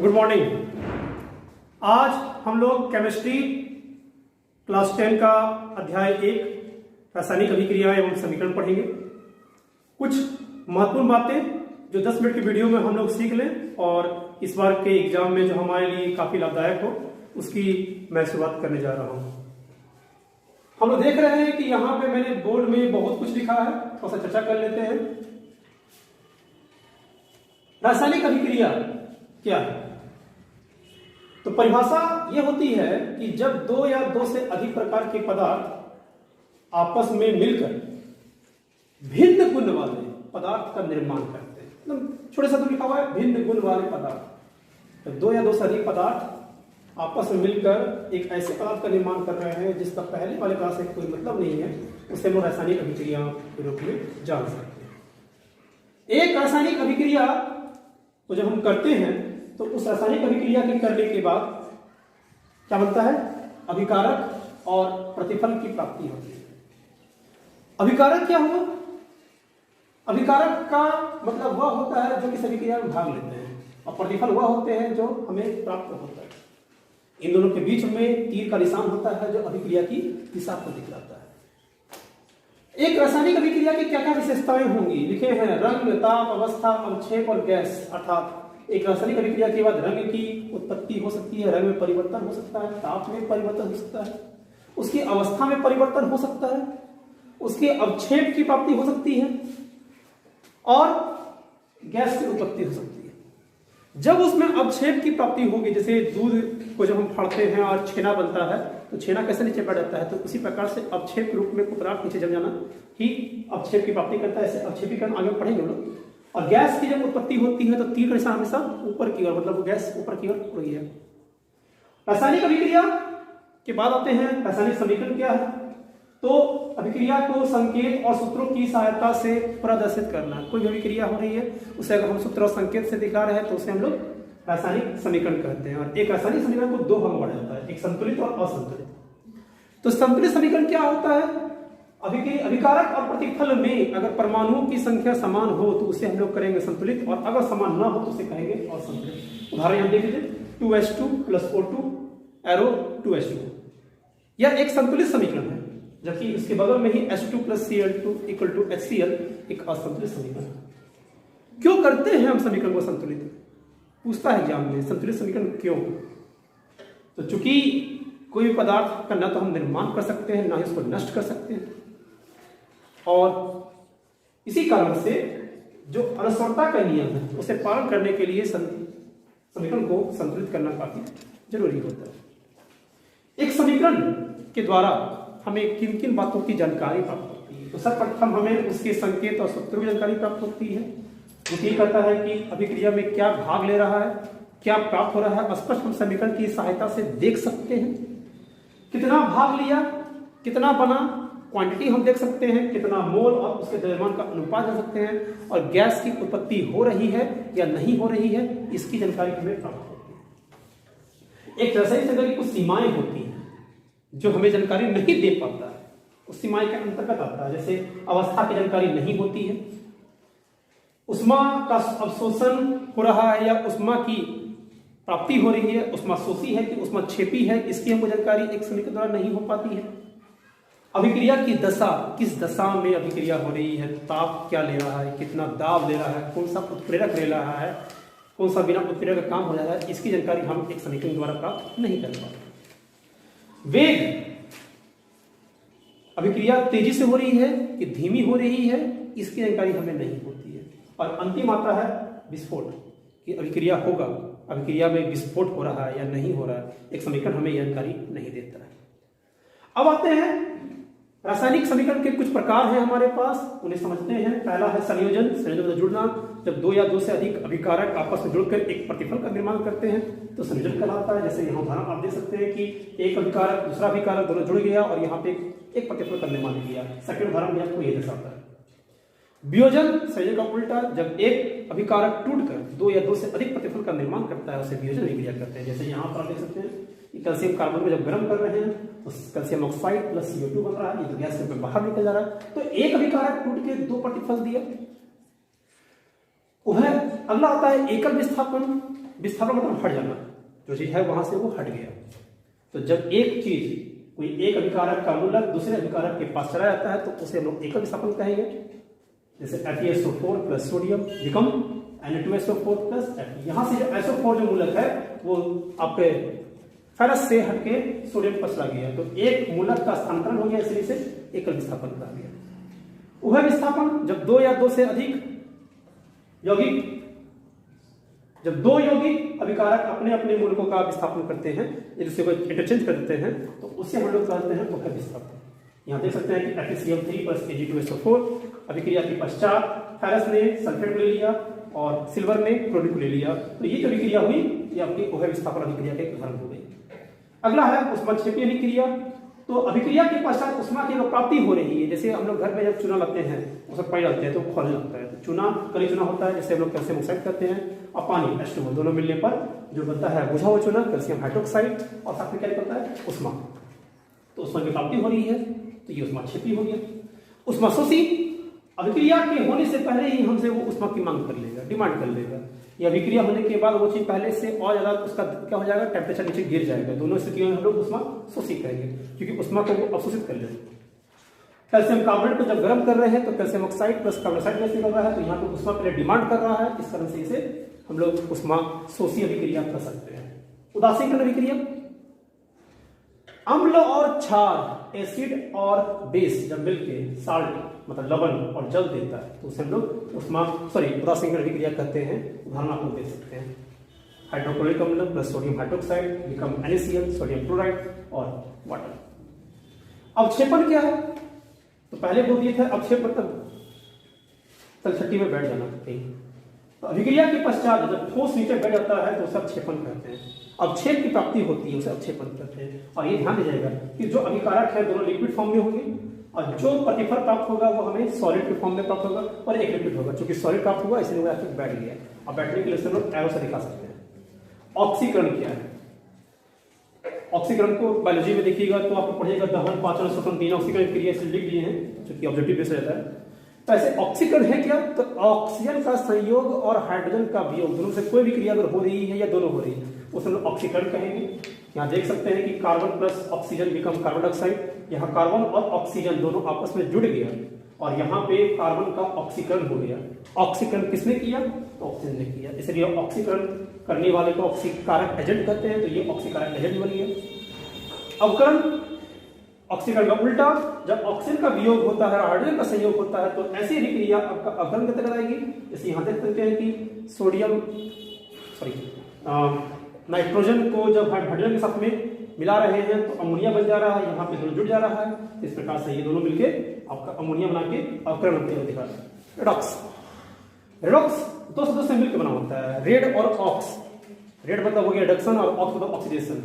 Good morning. आज हम लोग केमिस्ट्री क्लास 10 का अध्याय 1 रासायनिक अभिक्रिया एवं समीकरण पढ़ेंगे। कुछ महत्वपूर्ण बातें जो 10 मिनट की वीडियो में हम लोग सीख लें और इस बार के एग्जाम में जो हमारे लिए काफी लाभदायक हो उसकी मैं शुरुआत करने जा रहा हूं। हम लोग देख रहे हैं कि यहाँ पे मैंने बोर्ड में बहुत कुछ लिखा है, थोड़ा सा चर्चा कर लेते हैं। रासायनिक अभिक्रिया क्या है? तो परिभाषा यह होती है कि जब दो या दो से अधिक प्रकार के पदार्थ आपस में मिलकर भिन्न गुण वाले पदार्थ का निर्माण करते हैं। मतलब छोटे सा तो लिखा हुआ है भिन्न गुण वाले पदार्थ। तो दो या दो से अधिक पदार्थ आपस में मिलकर एक ऐसे पदार्थ का निर्माण कर रहे हैं जिसका पहले वाले क्लास से कोई मतलब नहीं है, उसे हम रासायनिक अभिक्रिया के रूप में जान सकते हैं। एक रासायनिक अभिक्रिया को जब हम करते हैं तो उस रासायनिक अभिक्रिया के करने के बाद क्या बनता है? अभिकारक और प्रतिफल की प्राप्ति होती है। अभिकारक क्या हुआ? अभिकारक का मतलब वह होता है जो किसी अभिक्रिया में भाग लेते हैं, और प्रतिफल वह होते हैं जो हमें प्राप्त होता है। इन दोनों के बीच में तीर का निशान होता है जो अभिक्रिया की दिशा को दिखलाता है। एक रासायनिक अभिक्रिया की क्या क्या विशेषताएं होंगी? लिखे हैं रंग, ताप, अवस्था, अवक्षेप और गैस। अर्थात एक रासायनिक अभिक्रिया के बाद रंग की उत्पत्ति हो सकती है, रंग में परिवर्तन हो सकता है, ताप में परिवर्तन हो सकता है, उसकी अवस्था में परिवर्तन हो सकता है, उसके अवक्षेप की प्राप्ति हो सकती है और गैस की उत्पत्ति हो सकती है। जब उसमें अवक्षेप की प्राप्ति होगी, जैसे दूध को जब हम फाड़ते हैं और छेना बनता है तो छेना कैसे नीचे बैठ जाता है, तो उसी प्रकार से अवक्षेप के रूप में पदार्थ नीचे जम जाना ही अवक्षेप की प्राप्ति करता है। ऐसे अवक्षेपीकरण आगे पढ़ेंगे लोग। और गैस की जब उत्पत्ति होती है तो तीर का निशान हमेशा ऊपर की ओर, मतलब गैस ऊपर की ओर उड़ रही है। रासायनिक अभिक्रिया के बाद आते हैं रासायनिक समीकरण क्या है। तो अभिक्रिया को संकेत और सूत्रों की सहायता से प्रदर्शित करना। कोई भी अभिक्रिया हो रही है उसे अगर हम सूत्र और संकेत से दिखा रहे हैं तो उसे हम लोग रासायनिक समीकरण कहते हैं। और एक रासायनिक समीकरण को दो भाग में बांटा जाता है, एक संतुलित और असंतुलित। तो संतुलित समीकरण क्या होता है? अभिकारक और प्रतिफल में अगर परमाणुओं की संख्या समान हो तो उसे हम लोग करेंगे संतुलित, और अगर समान ना हो तो उसे कहेंगे असंतुलित। उदाहरण हम देख लीजिए 2H2 + O2 एरो 2H2, यह एक संतुलित समीकरण है, जबकि इसके बगल में ही H2 + Cl2 = HCl एक असंतुलित समीकरण है। क्यों करते हैं हम समीकरण को संतुलित? पूछता है एग्जाम में संतुलित समीकरण क्यों? तो चूंकि कोई भी पदार्थ का न तो हम निर्माण कर सकते हैं ना ही उसको नष्ट कर सकते हैं, और इसी कारण से जो अनस्वरता का नियम है उसे पालन करने के लिए समीकरण को संतुलित करना काफी जरूरी होता है। एक समीकरण के द्वारा हमें किन किन बातों की जानकारी प्राप्त होती है? तो सर्वप्रथम हमें उसके संकेत और सूत्रों की जानकारी प्राप्त होती है, जो ये कहता है कि अभिक्रिया में क्या भाग ले रहा है, क्या प्राप्त हो रहा है। स्पष्ट हम समीकरण की सहायता से देख सकते हैं, कितना भाग लिया, कितना बना, क्वांटिटी हम देख सकते हैं, कितना मोल और उसके द्रव्यमान का अनुपात जान सकते हैं, और गैस की उत्पत्ति हो रही है या नहीं हो रही है इसकी जानकारी हमें प्राप्त होती है। एक रासायनिक संरचना की कुछ सीमाएं होती हैं जो हमें जानकारी नहीं दे पाता है, उस सीमाएं के अंतर्गत आता है। जैसे अवस्था की जानकारी नहीं होती है, उष्मा का अवशोषण हो रहा है या उष्मा की प्राप्ति हो रही है, उष्मा शोषी है कि उष्मा क्षेपी है, इसकी हमको जानकारी एक समीकरण द्वारा नहीं हो पाती है। अभिक्रिया की दशा, किस दशा में अभिक्रिया हो रही है, ताप क्या ले रहा है, कितना दाब ले रहा है, कौन सा उत्प्रेरक ले रहा है, कौन सा बिना उत्प्रेरक का काम हो जाता है, इसकी जानकारी हम एक समीकरण द्वारा प्राप्त नहीं कर पाते। वेग, अभिक्रिया तेजी से हो रही है कि धीमी हो रही है, इसकी जानकारी हमें नहीं होती है। और अंतिम आता है विस्फोट, कि अभिक्रिया होगा, अभिक्रिया में विस्फोट हो रहा है या नहीं हो रहा है, एक समीकरण हमें जानकारी नहीं देता है। अब आते हैं रासायनिक समीकरण के कुछ प्रकार हैं हमारे पास, उन्हें समझते हैं। पहला है संयोजन, संयोजन में जुड़ना। जब दो या दो से अधिक अभिकारक आपस में जुड़कर एक प्रतिफल का निर्माण करते हैं तो संयोजन कहलाता है। जैसे यहाँ उदाहरण आप देख सकते हैं कि एक अभिकारक दूसरा अभिकारक दोनों जुड़ गया और यहाँ पे एक प्रतिफल का निर्माण किया। सेकंड उदाहरण भी आपको ये दर्शाता है। वियोजन, संयोजन का उल्टा, जब एक अभिकारक टूटकर दो या दो से अधिक प्रतिफल का निर्माण करता है उसे वियोजन अभिक्रिया करते हैं। जैसे यहाँ पर आप देख सकते हैं कैल्शियम कार्बन को जब गर्म कर रहे हैं तो कैल्शियम ऑक्साइड + CO2 बन रहा है, ये तो गैस के रूप में बाहर निकल जा रहा है। तो एक अभिकारक टूट के दो प्रतिफल दिया। उभय अगला आता है एकल विस्थापन। विस्थापन मतलब हट जाना, जो चीज है वहां से वो हट गया। तो जब एक चीज कोई एक अभिकारक का मूलक दूसरे अभिकारक के पास चला जाता है तो उसे हम लोग एकल विस्थापन कहेंगे। जैसे FeSO4 plus sodium become Na2SO4 plus Fe। यहां से जो SO4 जो मूलक है वो आपके फेरस से हटके सोडियम पर चला गया, तो एक मूलक का स्थानांतरण हो गया, इसलिए इसे एकल विस्थापन कहा गया। उभय विस्थापन जब दो या दो से अधिक यौगिक जब दो यौगिक अभिकारक अपने अपने मूलकों का विस्थापन करते हैं, एक दूसरे को इंटरचेंज कर देते हैं, तो उससे हम लोग कहते हैं उभय विस्थापन। यहाँ देख सकते हैं कि FeCl3 प्लस Ag2SO4 अभिक्रिया के पश्चात फेरस ने सल्फेट को ले लिया और सिल्वर ने क्लोरीन को ले लिया, तो ये जो अभिक्रिया हुई ये आपकी उभय विस्थापन अभिक्रिया के उदाहरण हो गई। अगला है उष्माक्षेपी अभिक्रिया। तो अभिक्रिया के पश्चात उष्मा की प्राप्ति हो रही है। जैसे हम लोग घर में जब चूना लाते हैं उसमें पानी डालते हैं तो खोलने लगता है, तो चूना कली चूना होता है जिससे हम लोग कैल्शियम ऑक्साइड करते हैं, और पानी H2O दोनों मिलने पर जो बनता है बुझा हुआ चूना कैल्शियम हाइड्रोक्साइड, और साथ में क्या करता है उष्मा। तो उष्मा की प्राप्ति हो रही है तो ये उष्माक्षेपी हो गया। उष्माशोषी अभिक्रिया के होने से पहले ही हमसे वो उष्मा की मांग कर लेगा, डिमांड कर लेगा। ये अभिक्रिया होने के बाद वो चीज पहले से और ज्यादा उसका क्या हो जाएगा, टेम्परेचर नीचे गिर जाएगा। दोनों स्थितियों में हम लोग उष्मा शोषी कहेंगे, क्योंकि उष्मा को वो अवशोषित कर लेंगे। कैल्शियम कार्बोनेट को जब गर्म कर रहे हैं तो calcium oxide plus carbon dioxide gas निकल रहा है, तो यहाँ पे उष्मा पहले डिमांड कर रहा है, इस तरह से इसे हम लोग उष्मा शोषी अभिक्रिया कर सकते हैं। उदासीकरण अभिक्रिया, अम्ल और क्षार एसिड और बेस जब मिलके साल्ट मतलब लवण और जल देता है तो उसे हम लोग उदासीकरण अभिक्रिया कहते हैं। उदाहरण आप लोग दे सकते हैं, हाइड्रोक्लोरिक अम्ल plus sodium hydroxide become NaCl sodium chloride और वाटर। अवक्षेपण क्या है, तो पहले बोल दिए थे अवक्षेप मतलब तलछटी में बैठ जाना कहीं। तो अभिक्रिया के पश्चात जब ठोस नीचे बैठ जाता है तो उसे अवक्षेपण कहते हैं। अवक्षेप की प्राप्ति होती है उसे अवक्षेपण कहते हैं। और ये ध्यान दिया जाएगा कि जो अभिकारक है दोनों लिक्विड फॉर्म में होंगे और जो प्रतिफल प्राप्त होगा वो हमें सॉलिड के फॉर्म में प्राप्त होगा और एक लिक्विड होगा। चूंकि सॉलिड प्राप्त हुआ इसलिए वो आके बैठ गया, और बैठने के लिए हम लोग एरो से दिखा सकते हैं। ऑक्सीकरण क्या है, ऑक्सीकरण को बायोलॉजी में देखिएगा तो आपको पढ़िएगा दहन पाचन श्वसन तीन ऑक्सीकरण क्रिया से लिख दिए हैं, जो कि ऑब्जेक्टिव बेस रहता है। तो ऐसे ऑक्सीकरण है क्या, तो ऑक्सीजन का संयोग और हाइड्रोजन का वियोग दोनों से कोई भी क्रिया अगर हो रही है या दोनों हो रही है उसे हम ऑक्सीकरण कहेंगे। यहाँ देख सकते हैं कि carbon plus oxygen become carbon dioxide, यहाँ कार्बन और ऑक्सीजन दोनों आपस में जुड़ गया और यहाँ पे कार्बन का ऑक्सीकरण हो गया। ऑक्सीकरण किसने किया, तो ऑक्सीजन ने किया, इसलिए ऑक्सीकरण करने वाले को ऑक्सीकारक एजेंट कहते हैं, तो ये ऑक्सीकारक एजेंट बन गया। अवकरण ऑक्सीकरण का उल्टा, जब ऑक्सीजन का वियोग होता है और हाइड्रोजन का संयोग होता है तो ऐसी अभिक्रिया आपका अवकरण के तहत आएगी। जैसे यहाँ देख सकते हैं कि सोडियम नाइट्रोजन को जब हाइड्रोजन के साथ में मिला रहे हैं तो अमोनिया बन जा रहा है, यहाँ पे दोनों जुड़ जा रहा है। इस प्रकार से ये दोनों मिलके आपका अमोनिया बना के अवकरण होते हैं दिखा रहे हैं। रेडॉक्स, रेडॉक्स दो शब्दों से मिलकर बना होता है, रेड और ऑक्स। रेड मतलब हो गया रिडक्शन और ऑक्स मतलब ऑक्सीडेशन।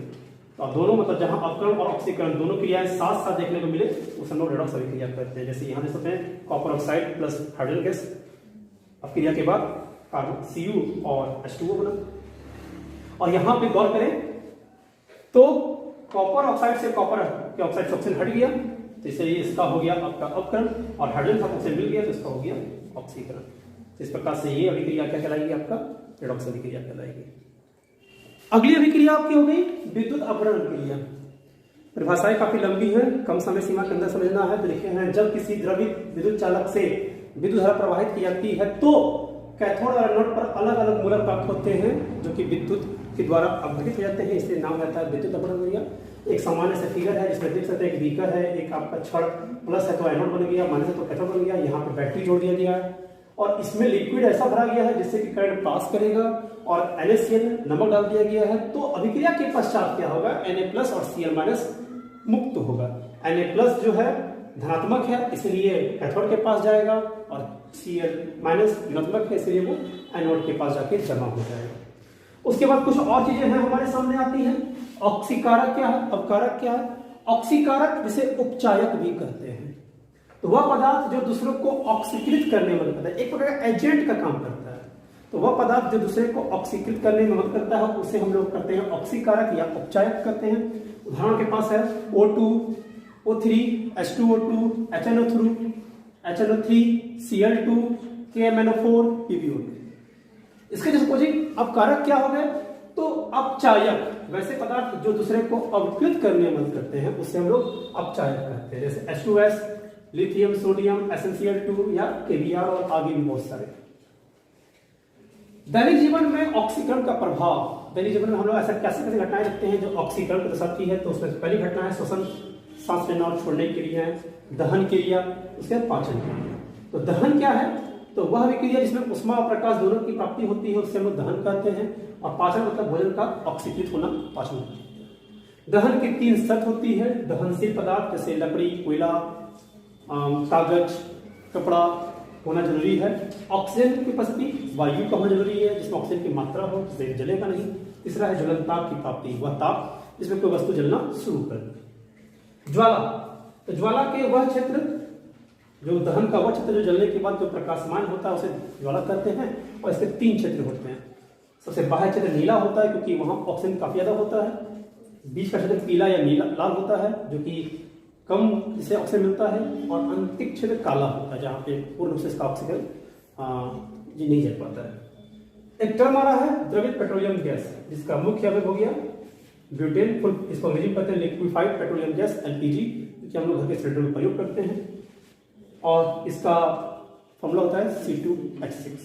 तो दोनों मतलब जहां अवकरण और ऑक्सीकरण दोनों क्रियाएं साथ साथ देखने को मिले उसे हम लोग रेडॉक्स अभिक्रिया करते हैं। जैसे यहाँ देख सकते हैं copper oxide plus hydrogen gas अभिक्रिया के बाद कार्बन Cu और H2O बना। और यहाँ पे गौर करें तो कॉपर ऑक्साइड से कॉपर के ऑक्साइड से ऑक्सीजन हट गया, तो इसलिए इसका हो गया आपका अवकरण, और हाइड्रोजन साथ ऑक्सीजन मिल गया तो इसका हो गया ऑक्सीकरण। इस प्रकार से ये अभिक्रिया क्या कहलाएगी, आपका रेडॉक्स अभिक्रिया कहलाएगी। अगली अभिक्रिया आपकी हो गई विद्युत अपहरण क्रिया। परिभाषाएं काफी लंबी है, कम समय सीमा के अंदर समझना है। तो लिखे हैं जब किसी द्रवित विद्युत चालक से विद्युत धारा प्रवाहित की जाती है तो कैथोड और एनोड पर अलग अलग मूलक प्राप्त होते हैं जो कि विद्युत के द्वारा अपघटित हो जाते हैं, इसलिए नाम रहता है विद्युत अपहरण क्रिया। एक सामान्य से फिगर है जिसमें देख सकते हैं एक बीकर है, एक आपका छड़ प्लस है तो एनोड बन गया, माइनस है तो कैथोड बन गया। यहाँ पे बैटरी जोड़ दिया गया है और इसमें लिक्विड ऐसा भरा गया है जिससे कि करंट पास करेगा, और NaCl नमक डाल दिया गया है। तो अभिक्रिया के पश्चात क्या होगा, Na+ और Cl- मुक्त होगा। Na+ जो है धनात्मक है इसलिए कैथोड के पास जाएगा, और Cl- ऋणात्मक है इसलिए वो एनोड के पास जाके जमा हो जाएगा। उसके बाद कुछ और चीजें हैं हमारे सामने आती हैं। ऑक्सीकारक क्या है, अपकारक क्या है। ऑक्सीकारक जिसे उपचायक भी कहते हैं, तो वह पदार्थ जो दूसरों को ऑक्सीकृत करने में मदद करता है, एक प्रकार का एजेंट का काम करता है। तो वह पदार्थ जो दूसरे को ऑक्सीकृत करने में मदद करता है उसे हम लोग करते हैं ऑक्सीकारक या उपचायक करते हैं। उदाहरण के पास है O2, O3, H2O2, HNO3, Cl2, KMnO4, PbO2। इसके जो सपोजिंग अब कारक क्या हो गए, तो अपचायक, वैसे पदार्थ जो दूसरे को अवकृत करने में मदद करते हैं उसे हम लोग अपचायक कहते हैं, जैसे H2S, लिथियम, सोडियम, SnCl2 या KBr और आगे भी बहुत सारे। दैनिक जीवन में ऑक्सीकरण का प्रभाव, दैनिक जीवन में हम लोग ऐसा कैसे कैसे घटनाएं देखते हैं जो ऑक्सीकरण को दर्शाती है, तो उसमें पहली घटना है श्वसन, सांस लेना और छोड़ने की क्रिया है, दहन क्रिया, उसके बाद पाचन क्रिया। तो दहन क्या है, तो वह विक्रिया जिसमें उष्मा और प्रकाश दोनों की प्राप्ति होती है उससे हम लोग दहन कहते हैं, और पाचन मतलब भोजन का ऑक्सीकृत होना पाचन होता है। दहन की 3 शर्त होती है, दहनशील पदार्थ जैसे लकड़ी, कोयला, कागज, कपड़ा होना जरूरी है, ऑक्सीजन की उपस्थिति, वायु का होना जरूरी है जिसमें ऑक्सीजन की मात्रा हो, जिससे जलेगा नहीं। तीसरा है ज्वलन ताप की प्राप्ति, वह ताप जिसमें कोई वस्तु जलना शुरू कर। ज्वाला, तो ज्वाला के वह क्षेत्र, जो दहन का वह क्षेत्र जो जलने के बाद जो प्रकाशमान होता है उसे ज्वाला कहते हैं, और इसके 3 क्षेत्र होते हैं। सबसे बाहर क्षेत्र नीला होता है क्योंकि वहां ऑक्सीजन काफी ज्यादा होता है, बीच का क्षेत्र पीला या नीला लाल होता है जो कि कम जिसे ऑक्सीजन मिलता है, और आंतरिक क्षेत्र काला होता है जहां पे पूर्ण रूप से इसका ऑक्सीजन जी नहीं जल पाता है। एक टर्म आ रहा है द्रवित पेट्रोलियम गैस, जिसका मुख्य अवयव हो गया ब्यूटेन, फुल इसको अंग्रेजी में कहते हैं लिक्विफाइड पेट्रोलियम गैस LPG, जो हम लोग घर के सिलेंडर में प्रयोग करते हैं, और इसका फॉर्मूला होता है C2H6।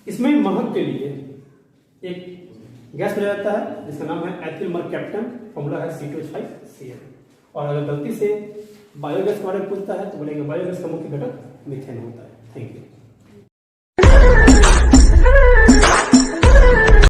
इसमें महक के लिए एक गैस मिला जाता है जिसका नाम है एथिल मरकैप्टन, फॉर्मूला है C2H5Cl। और अगर गलती से बायोगैस के बारे में पूछता है तो बोलेंगे बायोगैस का मुख्य घटक मीथेन होता है। Thank you.